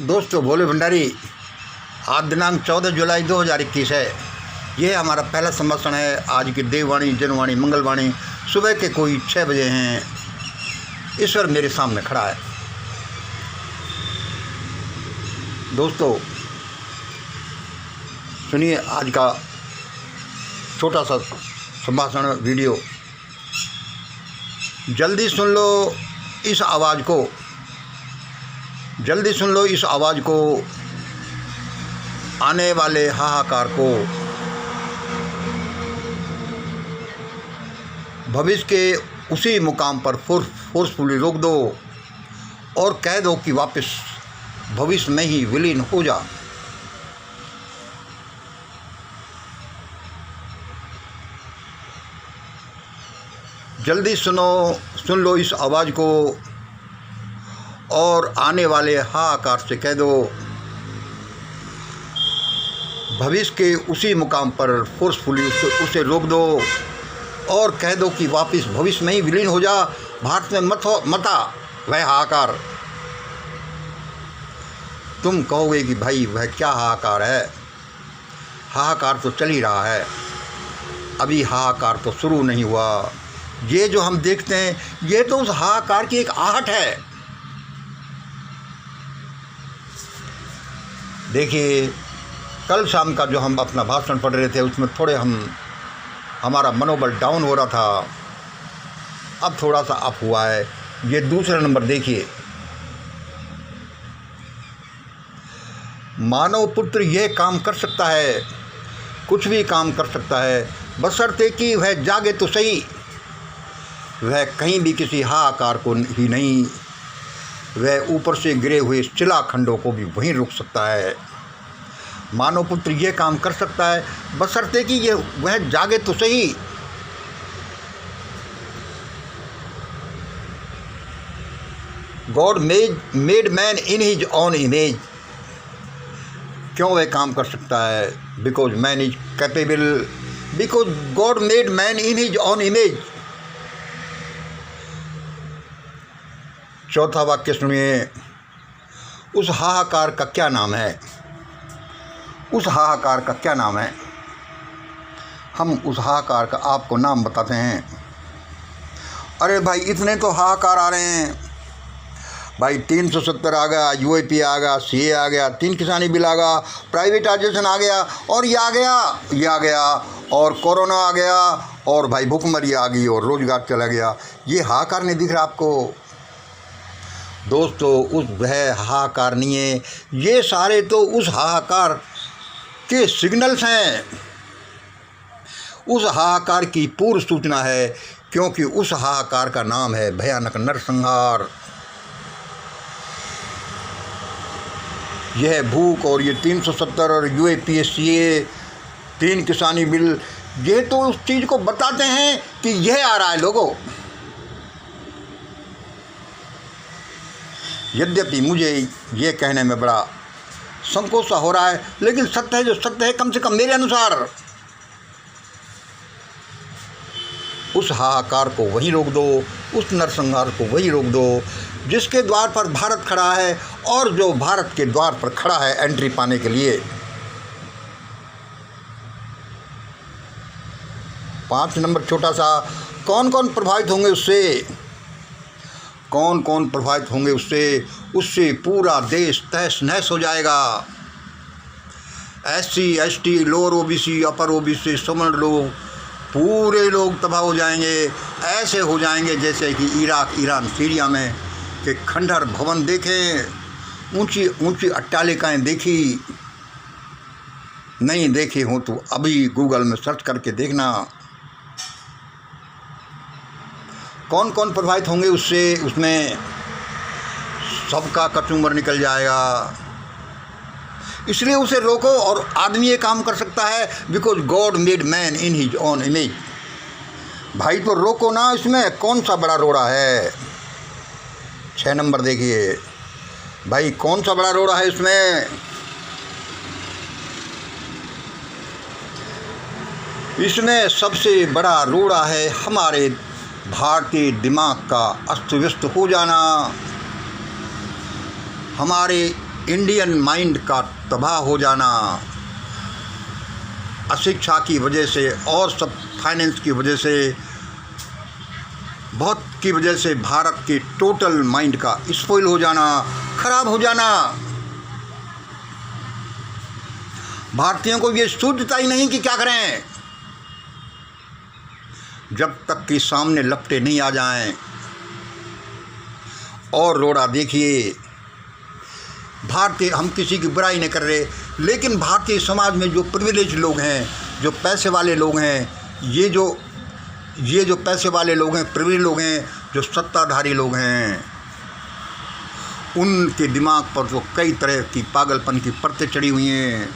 दोस्तों, भोले भंडारी। आज दिनांक 14 जुलाई 2021 है। यह हमारा पहला संभाषण है। आज की देववाणी, जनवाणी, मंगलवाणी सुबह के कोई 6 बजे हैं। ईश्वर मेरे सामने खड़ा है। दोस्तों सुनिए आज का छोटा सा संभाषण वीडियो। जल्दी सुन लो इस आवाज़ को, जल्दी सुन लो इस आवाज़ को, आने वाले हाहाकार को। भविष्य के उसी मुकाम पर फोर्सफुली रोक दो और कह दो कि वापस भविष्य में ही विलीन हो जा। जल्दी सुन लो इस आवाज़ को और आने वाले हाहाकार से कह दो, भविष्य के उसी मुकाम पर फोर्सफुली उसे रोक दो और कह दो कि वापस भविष्य में ही विलीन हो जा। भारत में मता वह हाहाकार। तुम कहोगे कि भाई वह क्या हाहाकार है। हाहाकार तो चल ही रहा है, अभी हाहाकार तो शुरू नहीं हुआ। ये जो हम देखते हैं ये तो उस हाहाकार की एक आहट है। देखिए, कल शाम का जो हम अपना भाषण पढ़ रहे थे उसमें थोड़े हमारा मनोबल डाउन हो रहा था। अब थोड़ा सा अप हुआ है। ये दूसरा नंबर देखिए। मानव पुत्र यह काम कर सकता है, कुछ भी काम कर सकता है, बशर्ते कि वह जागे तो सही। वह कहीं भी किसी हाहाकार को ही नहीं, वह ऊपर से गिरे हुए शिलाखंडों को भी वहीं रोक सकता है। मानव पुत्र यह काम कर सकता है बशर्ते कि वह जागे तो सही। God made man in his own image. क्यों वह काम कर सकता है? Because man is capable, because God made man in his own image. चौथा वाक्य सुनिए। उस हाहाकार का क्या नाम है? उस हाहाकार का क्या नाम है? हम उस हाहाकार का आपको नाम बताते हैं। अरे भाई, इतने तो हाहाकार आ रहे हैं भाई। 370 आ गया, यूएपी आ गया, सीए आ गया, 3 किसानी बिल आ गया, प्राइवेटाइजेशन आ गया, और ये आ गया और कोरोना आ गया, और भाई भूखमरी आ गई और रोजगार चला गया। ये हाहाकार नहीं दिख रहा आपको? दोस्तों, वह हाहाकार नहीं है। ये सारे तो उस हाहाकार के सिग्नल्स हैं, उस हाहाकार की पूर्व सूचना है, क्योंकि उस हाहाकार का नाम है भयानक नरसंहार। यह भूख और ये 370 और यूएपीएसीए, 3 किसानी बिल, ये तो उस चीज़ को बताते हैं कि यह आ रहा है लोगों। यद्यपि मुझे ये कहने में बड़ा संकोच सा हो रहा है, लेकिन सत्य है जो सत्य है, कम से कम मेरे अनुसार। उस हाहाकार को वहीं रोक दो, उस नरसंहार को वहीं रोक दो जिसके द्वार पर भारत खड़ा है, और जो भारत के द्वार पर खड़ा है एंट्री पाने के लिए। 5 नंबर छोटा सा। कौन कौन प्रभावित होंगे उससे? कौन कौन प्रभावित होंगे उससे? उससे पूरा देश तहस नहस हो जाएगा। SC ST, लोअर OBC, अपर OBC, सवर्ण लोग, पूरे लोग तबाह हो जाएंगे। ऐसे हो जाएंगे जैसे कि इराक, ईरान, सीरिया में कि खंडहर भवन देखें, ऊंची ऊंची अट्टालिकाएँ देखी। नहीं देखी हो तो अभी गूगल में सर्च करके देखना। कौन कौन प्रभावित होंगे उससे? उसमें सबका कचूमर निकल जाएगा। इसलिए उसे रोको, और आदमी ये काम कर सकता है because God made man in his own image. भाई तो रोको ना, इसमें कौन सा बड़ा रोड़ा है? 6 नंबर देखिए भाई, कौन सा बड़ा रोड़ा है इसमें? इसमें सबसे बड़ा रोड़ा है हमारे भारतीय दिमाग का अस्त व्यस्त हो जाना, हमारे इंडियन माइंड का तबाह हो जाना, अशिक्षा की वजह से और सब फाइनेंस की वजह से, बहुत की वजह से भारत के टोटल माइंड का स्पॉइल हो जाना, खराब हो जाना। भारतीयों को ये सूझता ही नहीं कि क्या करें। जब तक कि सामने लपटे नहीं आ जाएं। और रोड़ा देखिए, भारतीय, हम किसी की बुराई नहीं कर रहे, लेकिन भारतीय समाज में जो प्रिविलेज लोग हैं, जो पैसे वाले लोग हैं, ये जो पैसे वाले लोग हैं, प्रिविलेज लोग हैं, जो सत्ताधारी लोग हैं, उनके दिमाग पर तो कई तरह की पागलपन की परतें चढ़ी हुई हैं।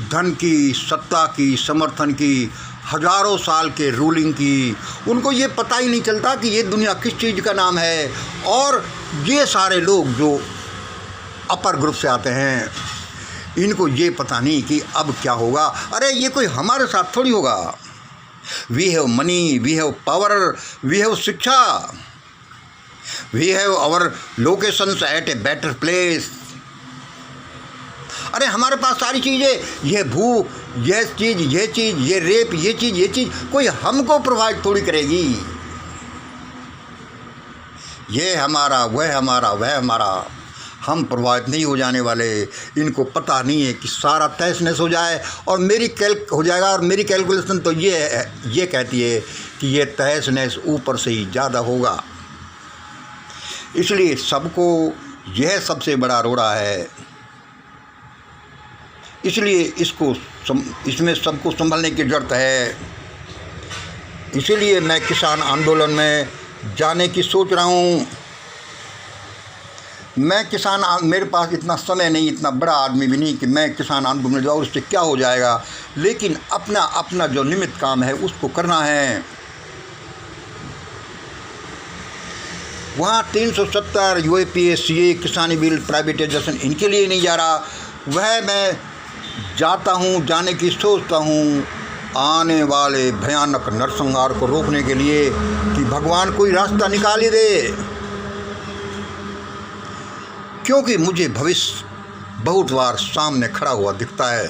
धन की, सत्ता की, समर्थन की, हजारों साल के रूलिंग की। उनको ये पता ही नहीं चलता कि ये दुनिया किस चीज़ का नाम है। और ये सारे लोग जो अपर ग्रुप से आते हैं, इनको ये पता नहीं कि अब क्या होगा। अरे ये कोई हमारे साथ थोड़ी होगा। We have money, we have power, we have shiksha, we have our locations at a better place. अरे हमारे पास सारी चीज़ें, ये भूख, ये चीज़, ये रेप, ये चीज़ कोई हमको प्रोवाइड थोड़ी करेगी। ये हमारा, वह हमारा, वह हमारा, हम प्रोवाइड नहीं हो जाने वाले। इनको पता नहीं है कि सारा तहस नहस हो जाए और मेरी हो जाएगा। और मेरी कैलकुलेशन तो ये कहती है कि ये तहस नहस ऊपर से ही ज़्यादा होगा। इसलिए सबको यह सबसे बड़ा रोड़ा है। इसलिए इसमें सबको संभलने की ज़रूरत है। इसीलिए मैं किसान आंदोलन में जाने की सोच रहा हूँ। मेरे पास इतना समय नहीं, इतना बड़ा आदमी भी नहीं कि मैं किसान आंदोलन में जाऊँ, उससे क्या हो जाएगा। लेकिन अपना जो निमित्त काम है उसको करना है। वहाँ 370 यूएपीए, सीए, किसानी बिल, प्राइवेटाइजेशन, इनके लिए नहीं जा रहा। वह मैं जाता हूँ, जाने की सोचता हूँ आने वाले भयानक नरसंहार को रोकने के लिए, कि भगवान कोई रास्ता निकाल ही दे। क्योंकि मुझे भविष्य बहुत बार सामने खड़ा हुआ दिखता है।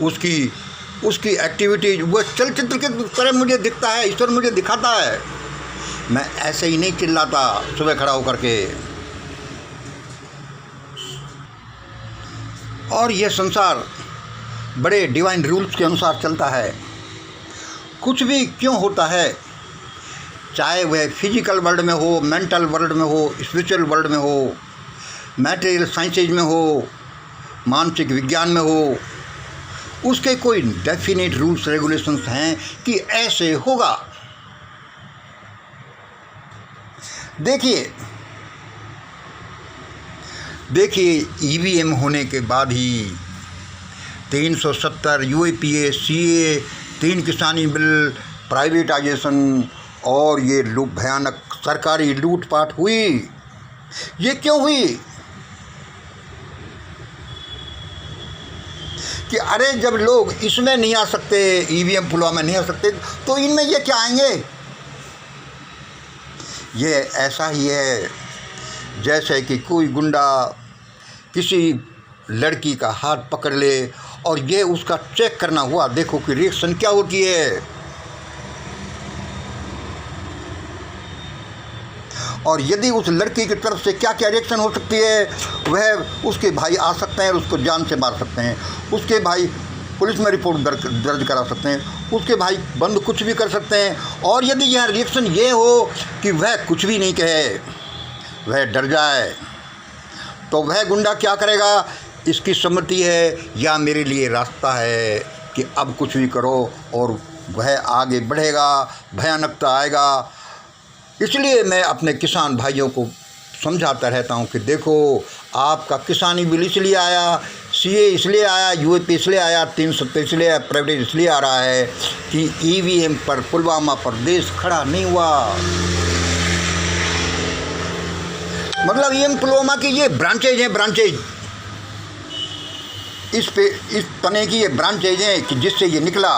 उसकी एक्टिविटीज, वो चलचित्र की तरह मुझे दिखता है। ईश्वर मुझे दिखाता है। मैं ऐसे ही नहीं चिल्लाता सुबह खड़ा होकर के। और यह संसार बड़े डिवाइन रूल्स के अनुसार चलता है। कुछ भी क्यों होता है, चाहे वह फिजिकल वर्ल्ड में हो, मेंटल वर्ल्ड में हो, स्पिरिचुअल वर्ल्ड में हो, मैटेरियल साइंसेज में हो, मानसिक विज्ञान में हो, उसके कोई डेफिनेट रूल्स रेगुलेशंस हैं कि ऐसे होगा। देखिए ईवीएम होने के बाद ही 370 यूएपीए, सीए, 3 किसानी बिल, प्राइवेटाइजेशन और ये भयानक सरकारी लूटपाट हुई। ये क्यों हुई? कि अरे जब लोग इसमें नहीं आ सकते, ईवीएम पुलवा में नहीं आ सकते, तो इनमें ये क्या आएंगे? ये ऐसा ही है जैसे कि कोई गुंडा किसी लड़की का हाथ पकड़ ले और ये उसका चेक करना हुआ, देखो कि रिएक्शन क्या होती है। और यदि उस लड़की की तरफ से क्या क्या रिएक्शन हो सकती है, वह उसके भाई आ सकते हैं और उसको जान से मार सकते हैं। उसके भाई पुलिस में रिपोर्ट दर्ज करा सकते हैं। उसके भाई बंद कुछ भी कर सकते हैं। और यदि यह रिएक्शन ये हो कि वह कुछ भी नहीं कहे, वह डर जाए, तो वह गुंडा क्या करेगा? इसकी सम्मति है या मेरे लिए रास्ता है कि अब कुछ भी करो, और वह आगे बढ़ेगा, भयानकता आएगा। इसलिए मैं अपने किसान भाइयों को समझाता रहता हूँ कि देखो, आपका किसानी बिल इसलिए आया, सीए इसलिए आया, यूएपी इसलिए आया, 370 इसलिए आया, प्राइवेट इसलिए आ रहा है कि ईवीएम पर, पुलवामा पर देश खड़ा नहीं हुआ। मतलब ईवीएम पुलवामा की ये ब्रांचेज हैं, ब्रांचेज, इस तने की ये ब्रांचेज हैं कि जिससे ये निकला।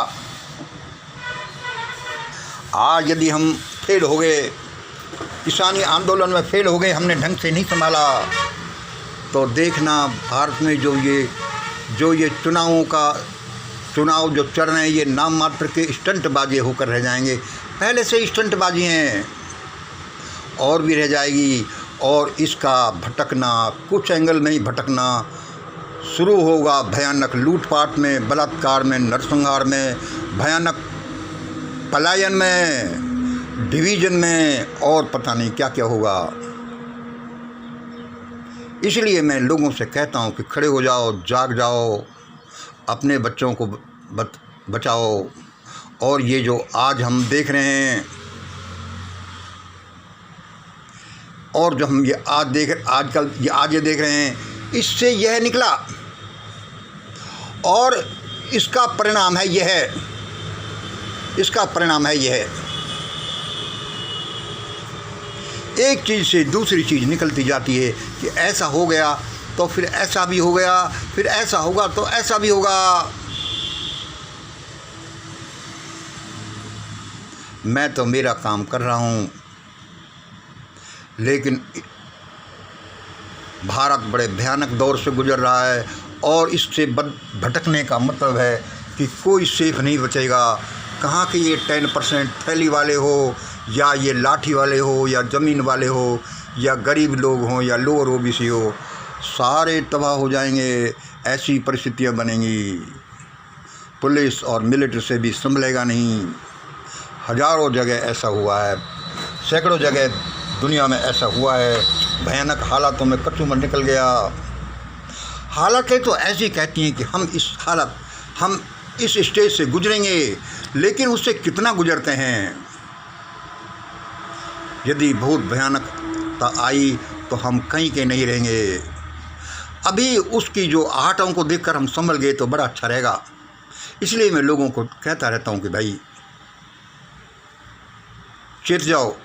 आज यदि हम फेल हो गए, किसानी आंदोलन में फेल हो गए, हमने ढंग से नहीं संभाला, तो देखना भारत में जो ये चुनाव जो चल रहे हैं, ये नाम मात्र के स्टंटबाजी होकर रह जाएंगे। पहले से स्टंटबाजी हैं और भी रह जाएगी। और इसका भटकना कुछ एंगल में ही भटकना शुरू होगा। भयानक लूटपाट में, बलात्कार में, नरसंहार में, भयानक पलायन में, डिवीज़न में, और पता नहीं क्या क्या होगा। इसलिए मैं लोगों से कहता हूँ कि खड़े हो जाओ, जाग जाओ, अपने बच्चों को बचाओ। और ये जो आज हम देख रहे हैं, और जो हम ये आज देख रहे हैं, इससे यह निकला और इसका परिणाम है यह एक चीज़ से दूसरी चीज़ निकलती जाती है कि ऐसा हो गया तो फिर ऐसा भी हो गया, फिर ऐसा होगा तो ऐसा भी होगा। मैं तो मेरा काम कर रहा हूँ, लेकिन भारत बड़े भयानक दौर से गुजर रहा है और इससे भटकने का मतलब है कि कोई सेफ नहीं बचेगा। कहाँ के ये 10% थैली वाले हो, या ये लाठी वाले हो, या ज़मीन वाले हो, या गरीब लोग हों, या लोअर ओबीसी हो, सारे तबाह हो जाएंगे। ऐसी परिस्थितियाँ बनेंगी, पुलिस और मिलिट्री से भी संभलेगा नहीं। हज़ारों जगह ऐसा हुआ है, सैकड़ों जगह दुनिया में ऐसा हुआ है। भयानक हालातों में कचूमर निकल गया। हालातें तो ऐसी कहती हैं कि हम इस स्टेज से गुजरेंगे, लेकिन उससे कितना गुजरते हैं। यदि बहुत भयानकता आई तो हम कहीं के नहीं रहेंगे। अभी उसकी जो आहटों को देखकर हम संभल गए तो बड़ा अच्छा रहेगा। इसलिए मैं लोगों को कहता रहता हूँ कि भाई चेत जाओ।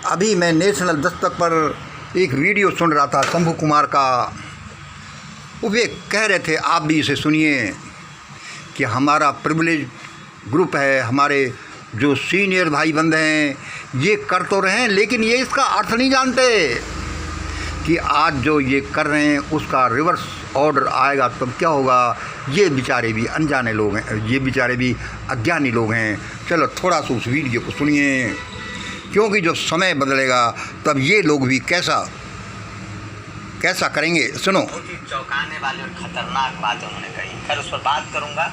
अभी मैं नेशनल दस्तक पर एक वीडियो सुन रहा था शंभू कुमार का। वे कह रहे थे, आप भी इसे सुनिए, कि हमारा प्रिविलेज ग्रुप है, हमारे जो सीनियर भाई बंधे हैं, ये कर तो रहे हैं, लेकिन ये इसका अर्थ नहीं जानते कि आज जो ये कर रहे हैं उसका रिवर्स ऑर्डर आएगा तब क्या होगा। ये बेचारे भी अनजाने लोग हैं, ये बेचारे भी अज्ञानी लोग हैं। चलो थोड़ा सा उस वीडियो को सुनिए, क्योंकि जो समय बदलेगा तब ये लोग भी कैसा करेंगे। सुनो। चौंकाने वाली और खतरनाक बात उन्होंने कही, खैर उस पर बात करूंगा।